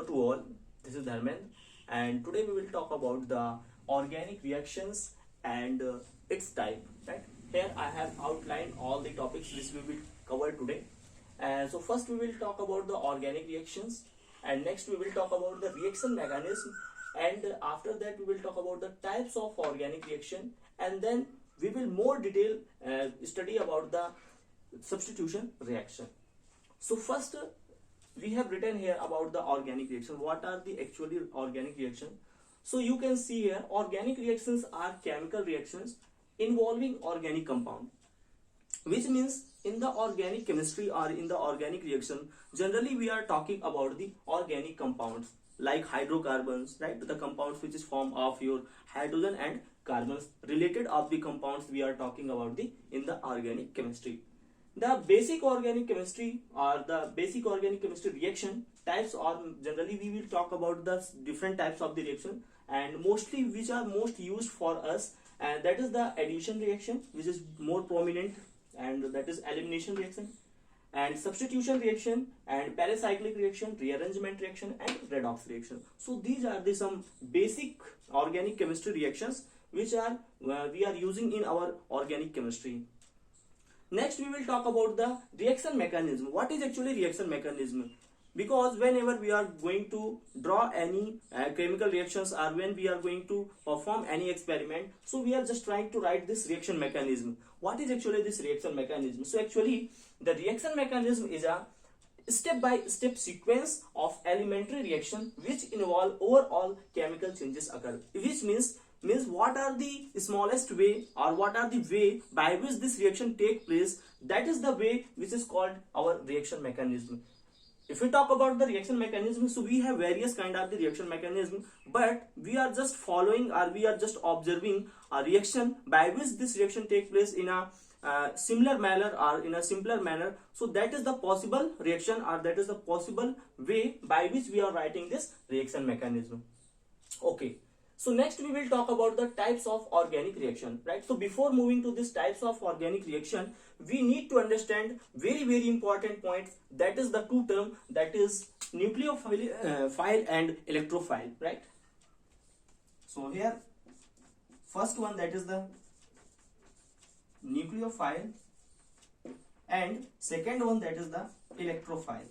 to all. This is Dharmendra, and today we will talk about the organic reactions and its type. Right here, I have outlined all the topics which we will cover today. So first we will talk about the organic reactions, and next we will talk about the reaction mechanism, and after that we will talk about the types of organic reaction, and then we will more detail study about the substitution reaction. So first we have written here about the organic reaction. What are the actually organic reaction? So you can see here, organic reactions are chemical reactions involving organic compound, which means in the organic chemistry or in the organic reaction, generally we are talking about the organic compounds like hydrocarbons, right? The compounds which is form of your hydrogen and carbons. Related of the compounds we are talking about the in the organic chemistry. The basic organic chemistry or the basic organic chemistry reaction types, or generally we will talk about the different types of the reaction, and mostly which are most used for us, and that is the addition reaction, which is more prominent, and that is elimination reaction, and substitution reaction, and pericyclic reaction, rearrangement reaction, and redox reaction. So these are the some basic organic chemistry reactions which are we are using in our organic chemistry. Next we will talk about the reaction mechanism. What is actually reaction mechanism? Because whenever we are going to draw any chemical reactions, or when we are going to perform any experiment, so we are just trying to write this reaction mechanism. What is actually this reaction mechanism? So actually the reaction mechanism is a step-by-step sequence of elementary reaction which involve overall chemical changes occur, which means what are the smallest way, or what are the way by which this reaction take place. That is the way which is called our reaction mechanism. If we talk about the reaction mechanism, so we have various kind of the reaction mechanism, but we are just following, or we are just observing a reaction by which this reaction take place in a similar manner or in a simpler manner. So that is the possible reaction, or that is the possible way by which we are writing this reaction mechanism. Okay. So next we will talk about the types of organic reaction, right? So before moving to these types of organic reaction, we need to understand very important points. That is the two term, that is nucleophile and electrophile, right? So here, first one, that is the nucleophile, and second one, that is the electrophile.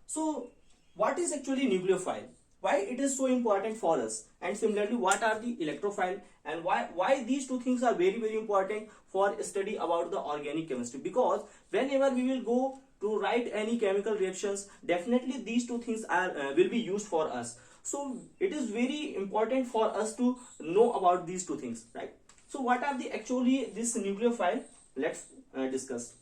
So what is actually nucleophile? Why it is so important for us? And similarly, what are the electrophile, and why these two things are very important for study about the organic chemistry? Because whenever we will go to write any chemical reactions, definitely these two things are will be used for us. So it is very important for us to know about these two things, right? So what are the actually this nucleophile? Let's discuss.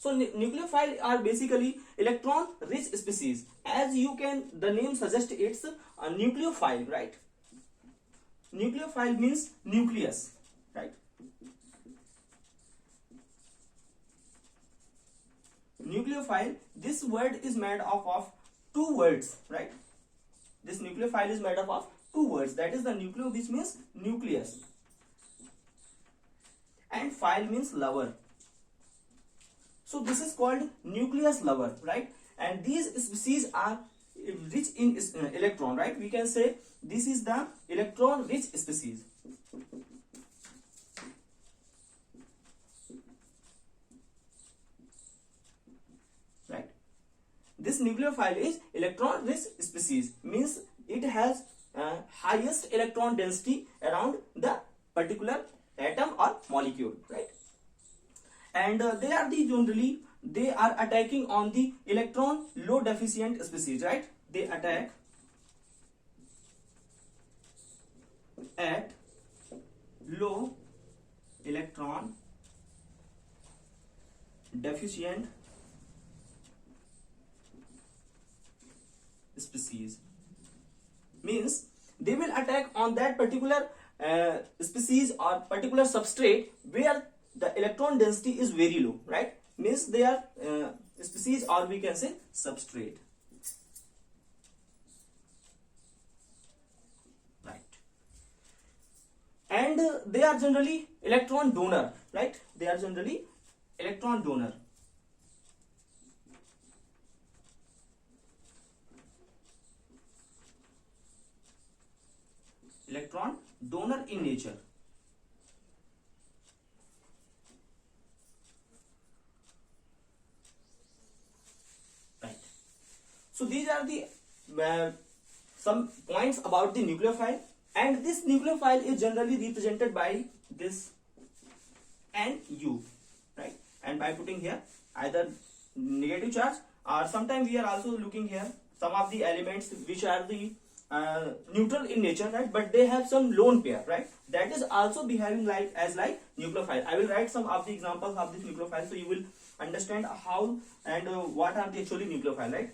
So nucleophile are basically electron rich species. As you can, the name suggests, it's a nucleophile, right? Nucleophile means nucleus, right? Nucleophile, this word is made up of two words, right? This nucleophile is made up of two words. That is the nucleo, which means nucleus, and phile means lover. So this is called nucleus lover, right? And these species are rich in electron, right? We can say this is the electron rich species. Right? This nucleophile is electron rich species, means it has highest electron density around the particular atom or molecule, right? And they are the generally they are attacking on the electron low deficient species, right? They attack at low electron deficient species, means they will attack on that particular species or particular substrate where the electron density is very low, right? Means they are species, or we can say substrate, right? And they are generally electron donor, right? They are generally electron donor. electron donor in nature. Right. So these are the some points about the nucleophile, and this nucleophile is generally represented by this Nu, right? And by putting here either negative charge, or sometimes we are also looking here some of the elements which are the neutral in nature, right? But they have some lone pair, right? That is also behaving like nucleophile. I will write some of the examples of this nucleophile, so you will understand how and what are the actually nucleophile, right?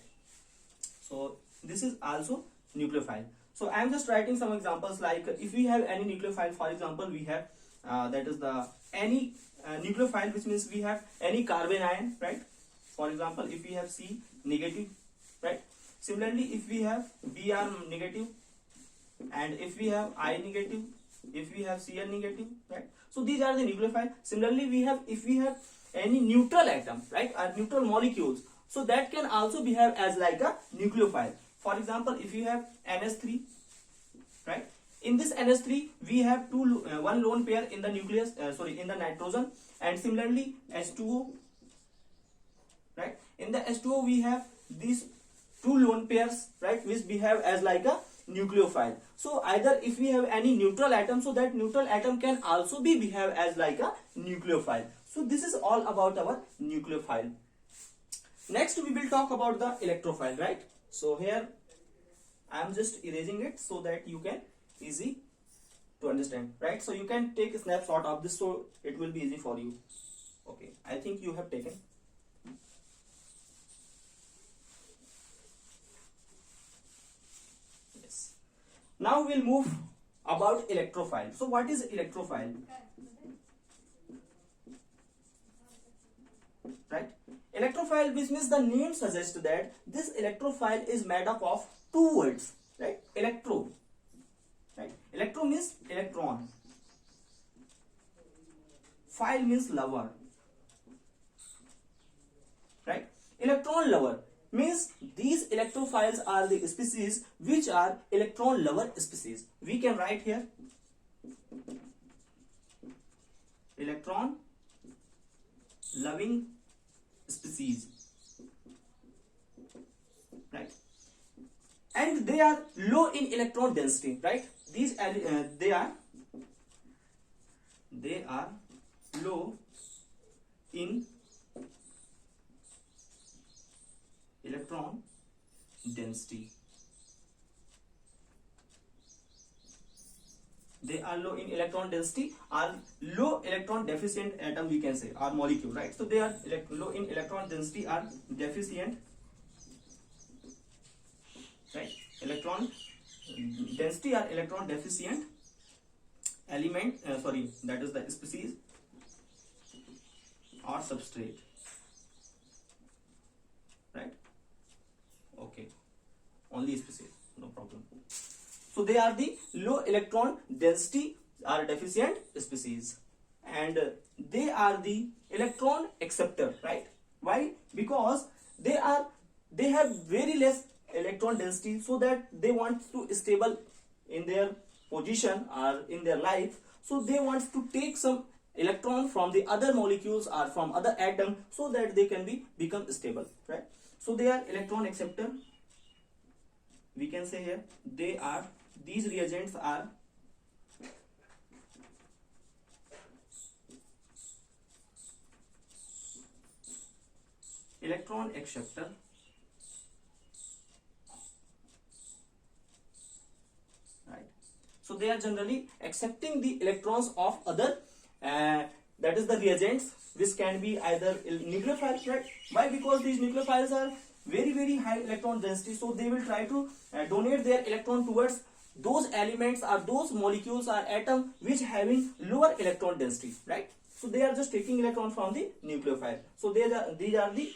So this is also nucleophile. So I am just writing some examples, like if we have any nucleophile, for example, we have that is the any nucleophile, which means we have any carbon ion, right? For example, if we have C negative, right? Similarly, if we have Br negative, and if we have I negative, if we have Cl negative, right? So these are the nucleophile. Similarly, we have, if we have any neutral atom, right, or neutral molecules, so that can also behave as like a nucleophile. For example, if you have NH3, right? In this NH3, we have one lone pair in the nucleus, in the nitrogen, and similarly H2O, right? In the H2O, we have these two lone pairs, right, which behave as like a nucleophile. So either if we have any neutral atom, so that neutral atom can also be behave as like a nucleophile. So this is all about our nucleophile. Next, we will talk about the electrophile, right? So here I am just erasing it so that you can easy to understand, right? So you can take a snapshot of this, so it will be easy for you. Okay, I think you have taken. Yes. Now we'll move about electrophile. So what is electrophile? Right? Electrophile, which means the name suggests that this electrophile is made up of two words, right? Electro, right? Electro means electron. Phile means lover, right? Electron lover means these electrophiles are the species which are electron lover species. We can write here electron loving species, right? And they are low in electron density, right? These they are low in electron density. They are low in electron density, or low electron deficient atom, we can say, or molecule, right? So they are low in electron density or deficient, right? Electron density or electron deficient element, that is the species or substrate, right? Okay, only species, no problem. So they are the low electron density or deficient species, and they are the electron acceptor, right? Why? Because they have very less electron density, so that they want to stable in their position or in their life. So they want to take some electron from the other molecules or from other atom, so that they can become stable, right? So they are electron acceptor. We can say here these reagents are electron acceptor, right? So they are generally accepting the electrons of other that is the reagents, which can be either nucleophiles, right? Why? Because these nucleophiles are very high electron density, so they will try to donate their electron towards those elements or those molecules or atom which having lower electron density, right? So they are just taking electron from the nucleophile. So these are the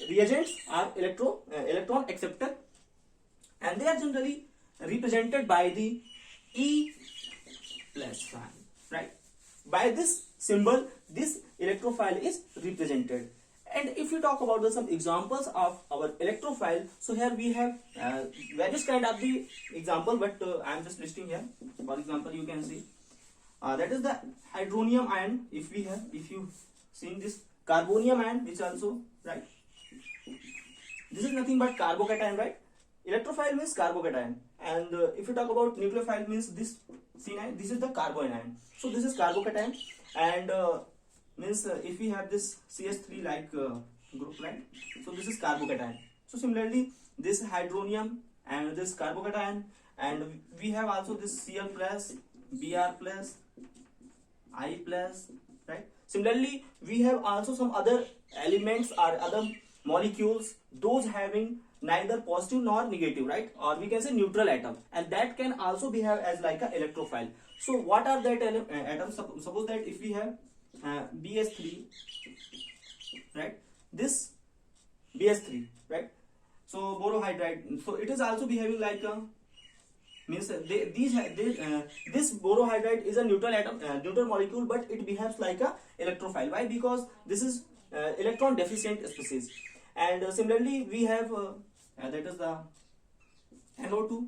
reagents are electron acceptor, and they are generally represented by the E plus sign, right? By this symbol, this electrophile is represented. And if you talk about some examples of our electrophile, so here we have various kind of the example, but I am just listing here. For example, you can see that is the hydronium ion. If you seen this carbonium ion, which also, right, this is nothing but carbocation, right? Electrophile means carbocation, and if you talk about nucleophile means this C9, this is the carbanion. So this is carbocation, and means if we have this CH3 like group, right? So this is carbocation. So similarly, this hydronium and this carbocation, and we have also this Cl plus, Br plus, I plus, right? Similarly, we have also some other elements or other molecules, those having neither positive nor negative, right? Or we can say neutral atom, and that can also behave as like a electrophile. So what are that atoms? Suppose that if we have BS3, right? This BS3, right? So borohydride. So it is also behaving like a, means this borohydride is a neutral atom, neutral molecule, but it behaves like a electrophile. Why? Because this is electron deficient species. And similarly, we have that is the NO2,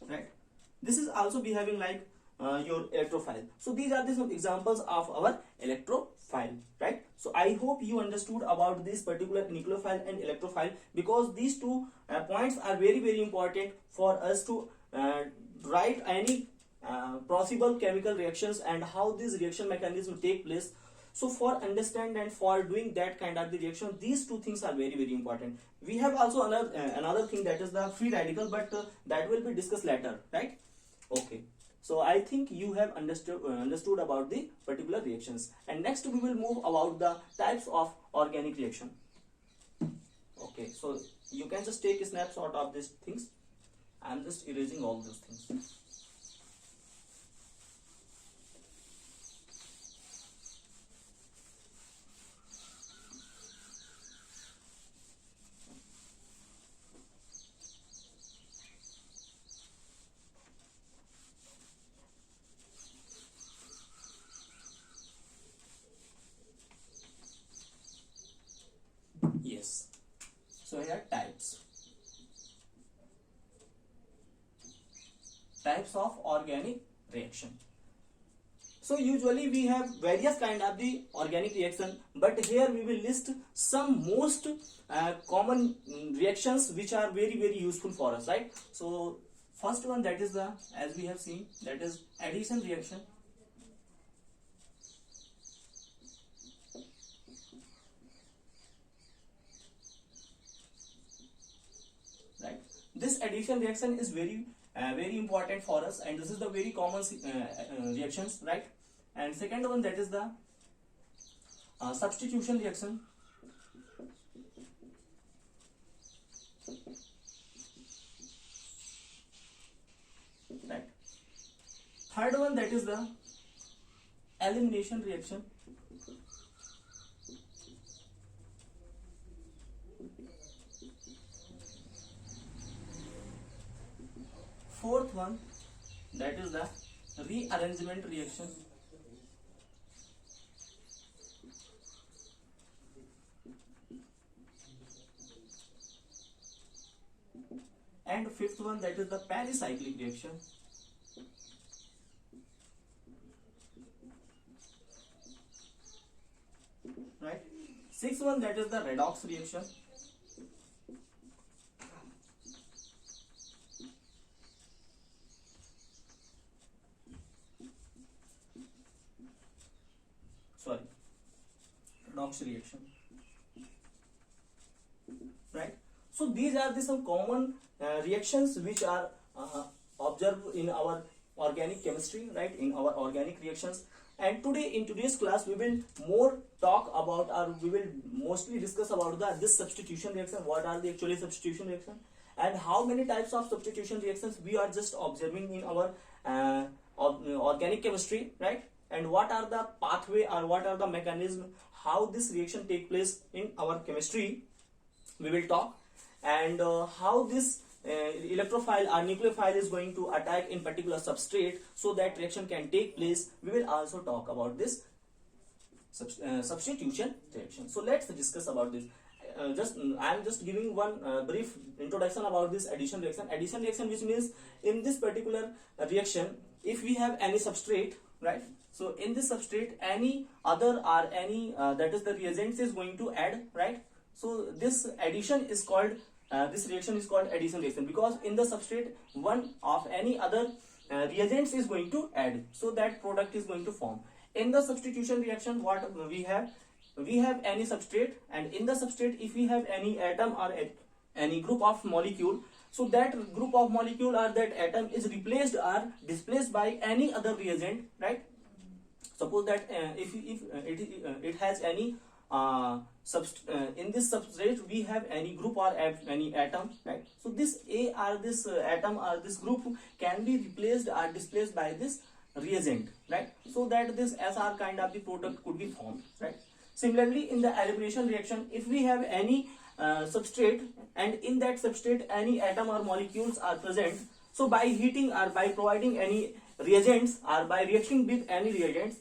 right? This is also behaving like your electrophile. So these are the some examples of our electrophile, right? So I hope you understood about this particular nucleophile and electrophile, because these two points are very important for us to write any possible chemical reactions and how this reaction mechanism take place. So for understand and for doing that kind of the reaction, these two things are very important. We have also another thing, that is the free radical, but that will be discussed later, right? Okay. So I think you have understood about the particular reactions, and next we will move about the types of organic reaction. Okay, so you can just take a snapshot of these things. I am just erasing all those things. Yes. So here types of organic reaction. So usually we have various kind of the organic reaction, but here we will list some most common reactions which are very useful for us, right? So first one, that is the, as we have seen, that is addition reaction. Right, this addition reaction is very important for us, and this is the very common reactions, right? And second one, that is the substitution reaction. Right. Third one, that is the elimination reaction. Fourth one, that is the rearrangement reaction. And fifth one, that is the pericyclic reaction. Right. Sixth one, that is the redox reaction. Redox reaction, right? So these are the some common reactions which are observed in our organic chemistry, right? In our organic reactions. And today, in today's class, we will more talk about, or we will mostly discuss about this substitution reaction. What are the actually substitution reaction, and how many types of substitution reactions we are just observing in our organic chemistry, right? And what are the pathway, or what are the mechanism, how this reaction take place in our chemistry, we will talk. And how this electrophile or nucleophile is going to attack in particular substrate so that reaction can take place, we will also talk about this. substitution reaction. So let's discuss about this. I am just giving one brief introduction about this addition reaction. Addition reaction, which means in this particular reaction, if we have any substrate, right? So in this substrate, any other or any that is the reagents is going to add, right? So this addition is called this reaction is called addition reaction, because in the substrate one of any other reagents is going to add, so that product is going to form. In the substitution reaction, what we have any substrate, and in the substrate if we have any atom or any group of molecule, so that group of molecule or that atom is replaced or displaced by any other reagent, right? Suppose that if it has any in this substrate we have any group or any atom, right? So this A or this atom or this group can be replaced or displaced by this reagent, right? So that this SR kind of the product could be formed, right? Similarly, in the elimination reaction, if we have any substrate and in that substrate any atom or molecules are present, so by heating or by providing any reagents or by reacting with any reagents,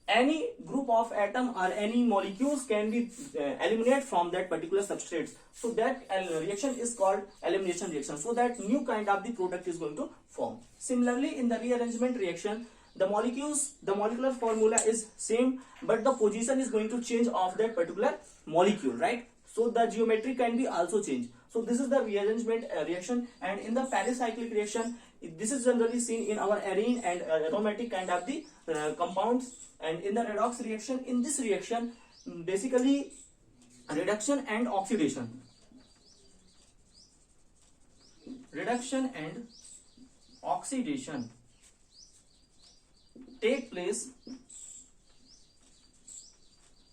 any group of atom or any molecules can be eliminated from that particular substrate. So that reaction is called elimination reaction. So that new kind of the product is going to form. Similarly, in the rearrangement reaction, the molecular formula is same, but the position is going to change of that particular molecule, right? So the geometry can be also changed. So this is the rearrangement reaction. And in the pericyclic reaction, this is generally seen in our arene and aromatic kind of the compounds. And in the redox reaction, in this reaction, basically reduction and oxidation take place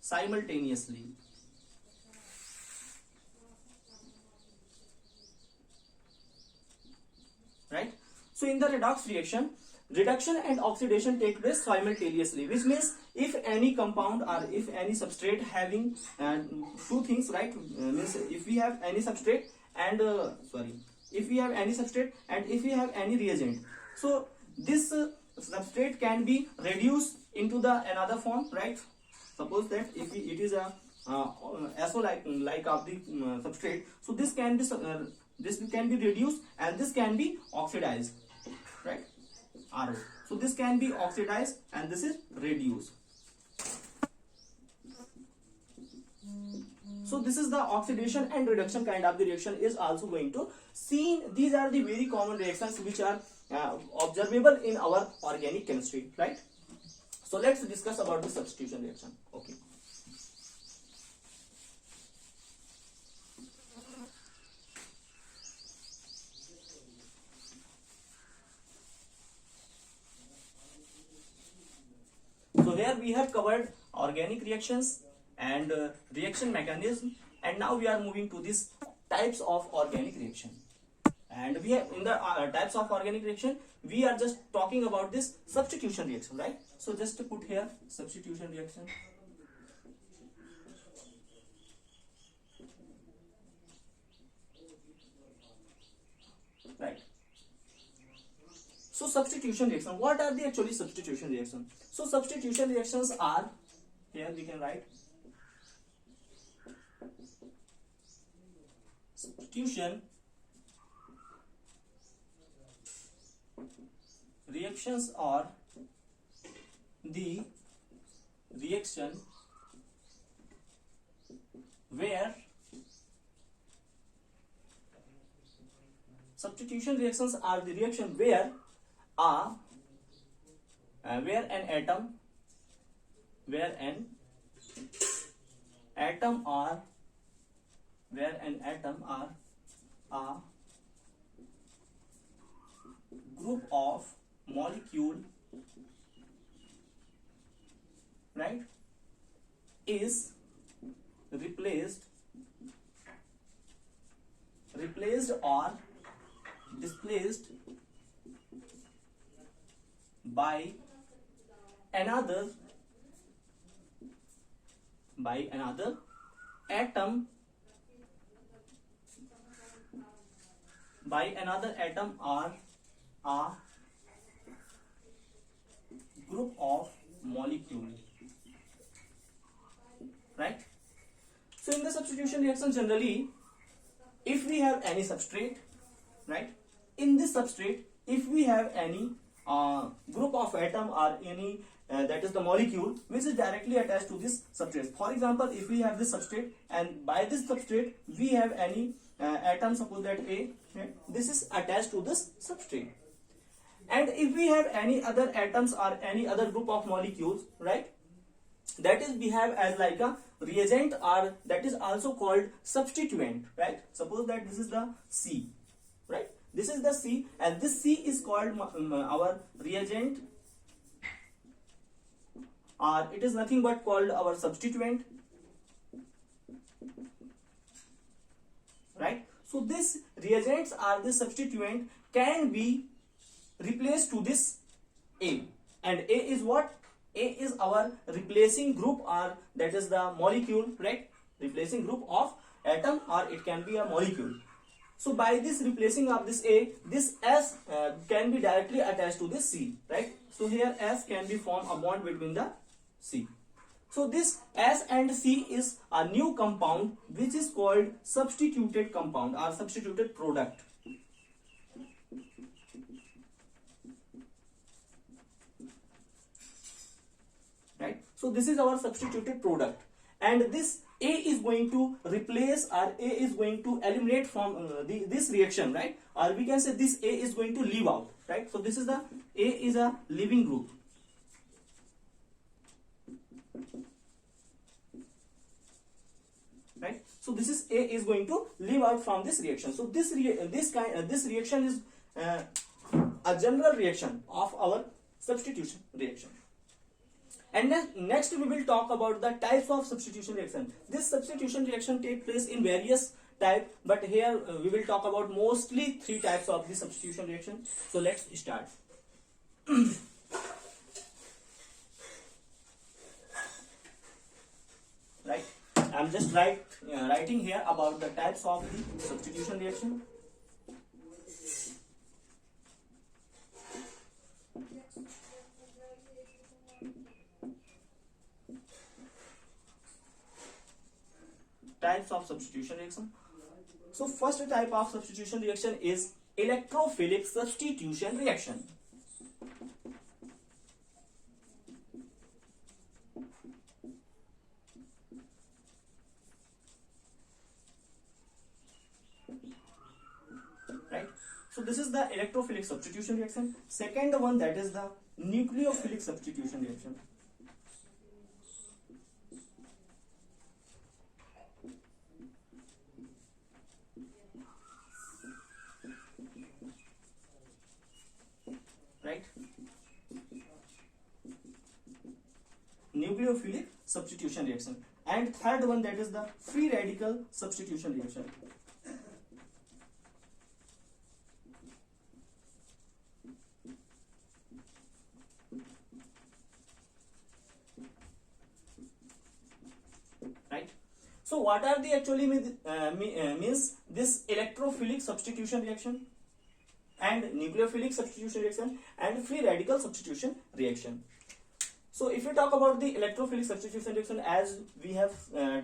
simultaneously, right? So in the redox reaction, reduction and oxidation take place simultaneously, which means if any compound or if any substrate having two things, right? Means if we have any substrate and if we have any substrate and if we have any reagent, so this substrate can be reduced into the another form, right? Suppose that if it is a SO like of the substrate, so this can be reduced and this can be oxidized, right? RO. So this can be oxidized and this is reduced. So this is the oxidation and reduction kind of the reaction is also going to seen. These are the very common reactions which are observable in our organic chemistry, right? So let's discuss about the substitution reaction. Okay. So here we have covered organic reactions and reaction mechanism, and now we are moving to these types of organic reaction. And we have in the types of organic reaction, we are just talking about this substitution reaction, right? So just to put here substitution reaction. Right. So substitution reaction, what are the actually substitution reactions? So substitution reactions are, here we can write substitution reactions are the reaction where substitution reactions are the reaction where an atom or a group of molecule, right, is replaced or displaced by another atom or a group of molecule, substitution reaction generally, if we have any substrate, right, in this substrate, if we have any group of atom or any that is the molecule which is directly attached to this substrate. For example, if we have this substrate and by this substrate we have any atom, suppose that A, right, this is attached to this substrate. And if we have any other atoms or any other group of molecules, right, that is we have as like a reagent, or that is also called substituent, right. Suppose that this is the C, right, this is the C, and this C is called our reagent, or it is nothing but called our substituent, right. So this reagents or this substituent can be replaced to this A, and A is what? A is our replacing group, or that is the molecule, right, replacing group of atom, or it can be a molecule. So by this replacing of this A, this S can be directly attached to this C, right. So here S can be form a bond between the C. So this S and C is a new compound which is called substituted compound or substituted product. Right. So this is our substituted product, and this A is going to replace, or A is going to eliminate from this reaction, right, or we can say this A is going to leave out, right. So this is the A is a leaving group, right. So this is A is going to leave out from this reaction. So this reaction is a general reaction of our substitution reaction. And then next we will talk about the types of substitution reaction. This substitution reaction takes place in various types, but here we will talk about mostly 3 types of the substitution reaction. So let's start. Right, I'm just writing here about the types of the substitution reaction. Types of substitution reaction. So first type of substitution reaction is electrophilic substitution reaction. Right. So this is the electrophilic substitution reaction. Second one, that is the nucleophilic substitution reaction. Right, nucleophilic substitution reaction. And third one, that is the free radical substitution reaction. Right. So what are the actually means this electrophilic substitution reaction and nucleophilic substitution reaction and free radical substitution reaction? So if we talk about the electrophilic substitution reaction, as we have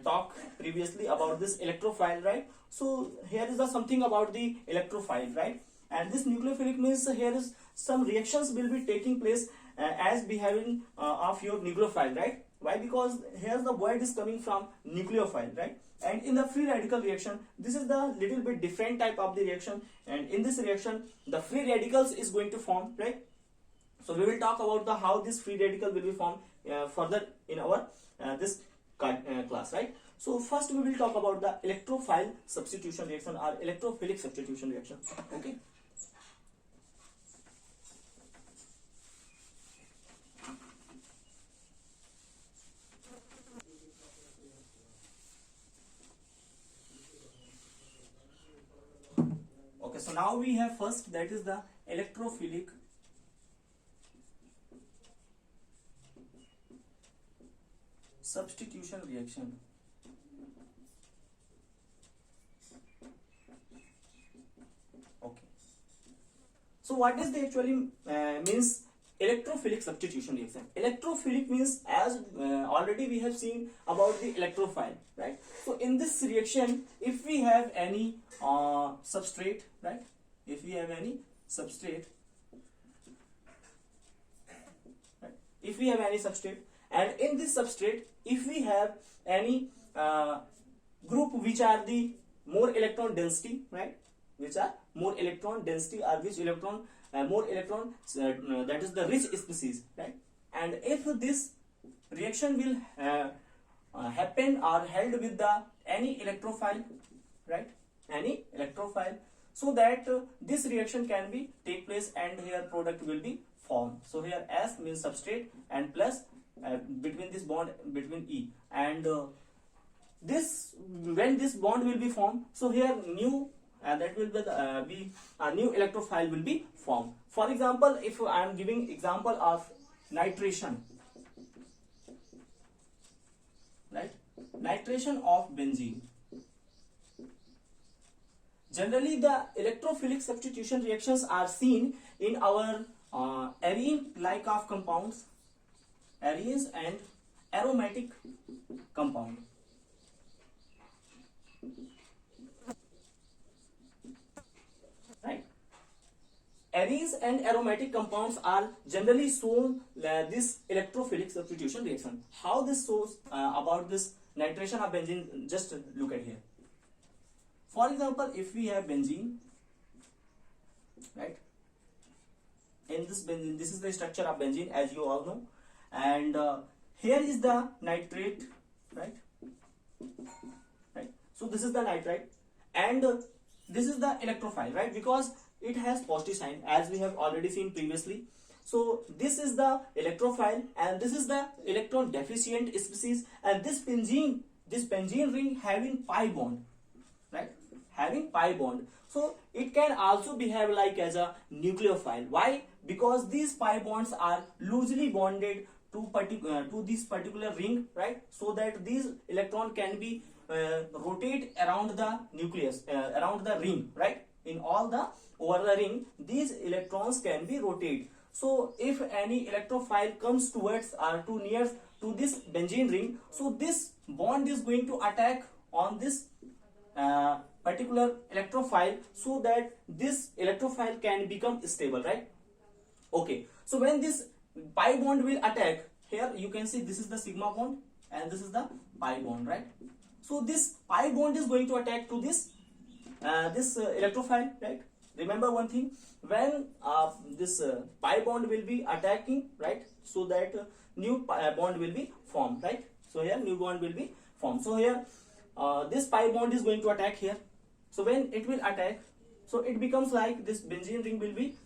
talked previously about this electrophile, right? So here is the something about the electrophile, right? And this nucleophilic means here is some reactions will be taking place as behaving of your nucleophile, right? Why? Because here the word is coming from nucleophile, right? And in the free radical reaction, this is the little bit different type of the reaction, and in this reaction the free radicals is going to form, right? So we will talk about the how this free radical will be formed further in our this class, right? So first we will talk about the electrophile substitution reaction or electrophilic substitution reaction. Okay. Okay, so now we have first, that is the electrophilic substitution reaction. Okay. So what is the actually means electrophilic substitution reaction. Electrophilic means, as already we have seen about the electrophile, right? So in this reaction, if we have any substrate, right? If we have any substrate, right? If we have any substrate, and in this substrate, if we have any group which are the more electron density, right? Which are more electron density, or which electron more electron, that is the rich species, right? And if this reaction will happen or held with the any electrophile, right? Any electrophile, so that this reaction can be take place, and here product will be formed. So here S means substrate, and plus between this bond between E, and this, when this bond will be formed, so here new that will be a new electrophile will be formed. For example, if I am giving example of nitration, right? Nitration of benzene. Generally, the electrophilic substitution reactions are seen in our arene-like of compounds, arenes and aromatic compound. Right? Arenes and aromatic compounds are generally shown this electrophilic substitution reaction. How this shows about this nitration of benzene? Just look at here. For example, if we have benzene, right? In this benzene, this is the structure of benzene, as you all know, and here is the nitrate, right? Right. So this is the nitrite, and this is the electrophile, right? Because it has positive sign, as we have already seen previously. So this is the electrophile, and this is the electron deficient species, and this benzene ring having pi bond, right? Having pi bond. So it can also behave like as a nucleophile. Why? Because these pi bonds are loosely bonded to this particular ring, right? So that these electron can be rotate around the nucleus, around the ring, right? In all the over the ring, these electrons can be rotated. So if any electrophile comes towards or too near to this benzene ring, so this bond is going to attack on this particular electrophile, so that this electrophile can become stable, right? Okay, so when this pi bond will attack, here you can see this is the sigma bond and this is the pi bond, right? So this pi bond is going to attack to this electrophile, right? Remember one thing, when this pi bond will be attacking, right? So that new bond will be formed, right? So here new bond will be formed. So here this pi bond is going to attack here. So when it will attack, so it becomes like this benzene ring will be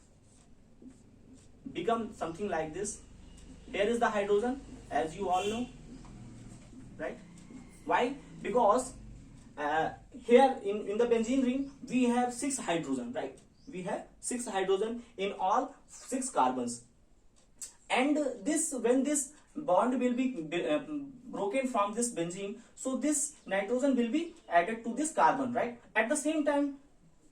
become something like this. Here is the hydrogen, as you all know, right? Why? Because here in the benzene ring we have 6 hydrogen, right? We have 6 hydrogen in all 6 carbons, and this, when this bond will be broken from this benzene, so this nitrogen will be added to this carbon, right? At the same time,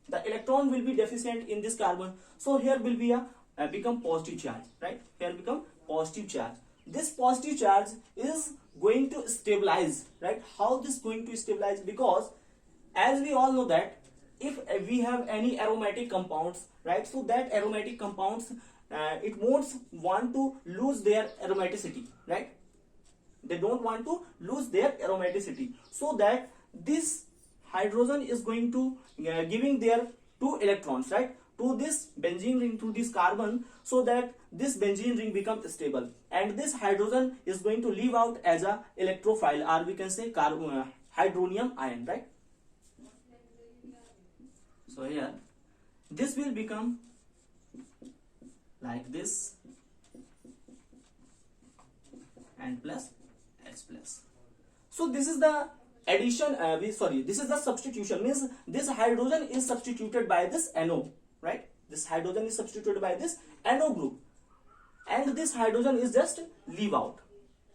the electron will be deficient in this carbon, so here will be a become positive charge, right? Here become positive charge. This positive charge is going to stabilize, right? How this going to stabilize? Because as we all know that if we have any aromatic compounds, right? So that aromatic compounds it won't want to lose their aromaticity, right? They don't want to lose their aromaticity, so that this hydrogen is going to giving their 2 electrons, right, to this benzene ring, to this carbon, so that this benzene ring becomes stable, and this hydrogen is going to leave out as a electrophile, or we can say hydronium ion, right? So here this will become like this, and plus H plus. So this is the addition, this is the substitution, means this hydrogen is substituted by this NO, right? This hydrogen is substituted by this NO group, and this hydrogen is just leave out.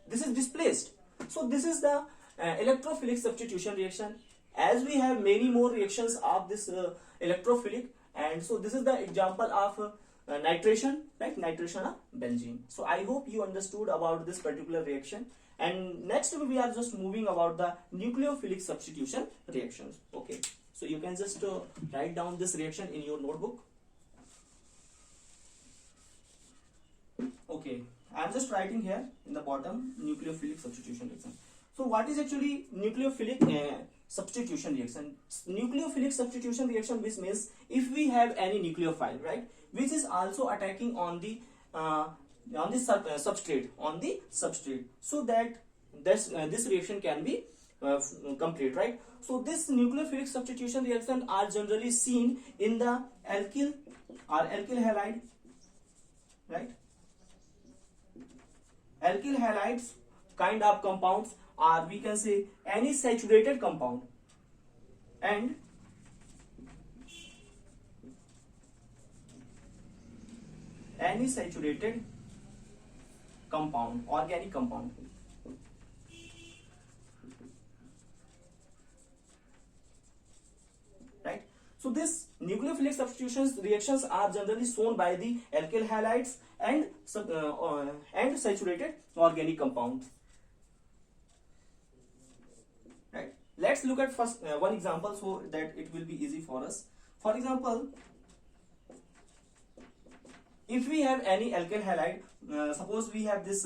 This is displaced. So this is the electrophilic substitution reaction. As we have many more reactions of this electrophilic, and so this is the example of nitration, right? Nitration of benzene. So I hope you understood about this particular reaction. And next we are just moving about the nucleophilic substitution reactions. Okay, so you can just write down this reaction in your notebook. Okay, I am just writing here in the bottom nucleophilic substitution reaction. So what is actually nucleophilic substitution reaction? Nucleophilic substitution reaction, which means if we have any nucleophile, right, which is also attacking on the substrate, so that this reaction can be complete, right? So this nucleophilic substitution reaction are generally seen in the alkyl or alkyl halide, right? Alkyl halides kind of compounds, or we can say any saturated compound, and any saturated compound, organic compound, right? So this nucleophilic substitution reactions are generally shown by the alkyl halides and saturated organic compounds, right? Let's look at first one example so that it will be easy for us. For example, if we have any alkyl halide, suppose we have this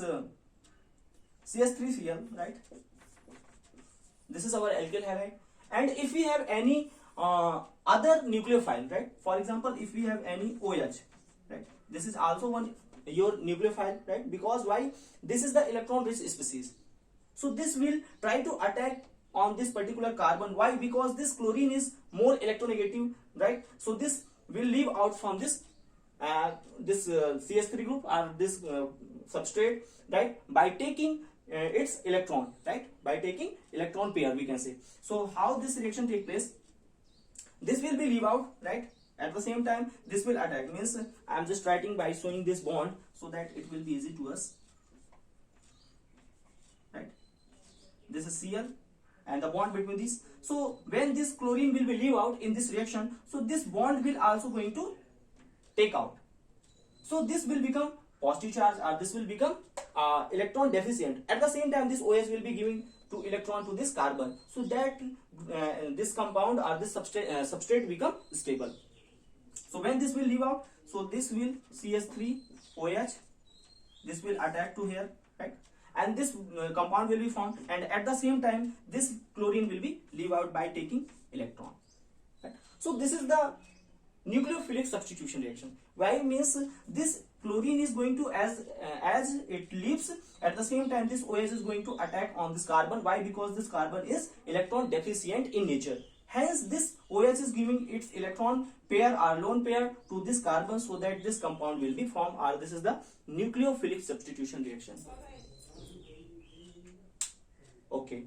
CS3Cl, right? This is our alkyl halide. And if we have any other nucleophile, right? For example, if we have any OH, right? This is also one your nucleophile, right? Because why? This is the electron rich species. So this will try to attack on this particular carbon. Why? Because this chlorine is more electronegative, right? So this will leave out from this CS3 group or this substrate, right, by taking its electron, right, by taking electron pair, we can say. So how this reaction take place? This will be leave out, right? At the same time, this will attack. Means I am just writing by showing this bond so that it will be easy to us, right? This is Cl and the bond between these. So when this chlorine will be leave out in this reaction, so this bond will also going to take out. So this will become positive charge, or this will become electron deficient. At the same time, this OH will be giving to electron to this carbon, so that this compound or this substrate become stable. So when this will leave out, so this will CS3OH, this will attack to here, right? And this compound will be formed, and at the same time this chlorine will be leave out by taking electron, right? So this is the nucleophilic substitution reaction. Why? Means this chlorine is going to, as it leaves, at the same time this OH is going to attack on this carbon. Why? Because this carbon is electron deficient in nature. Hence this OH is giving its electron pair or lone pair to this carbon, so that this compound will be formed, or this is the nucleophilic substitution reaction. Okay,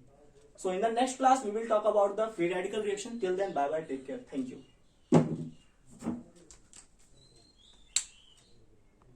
so in the next class we will talk about the free radical reaction. Till then, bye bye, take care, thank you.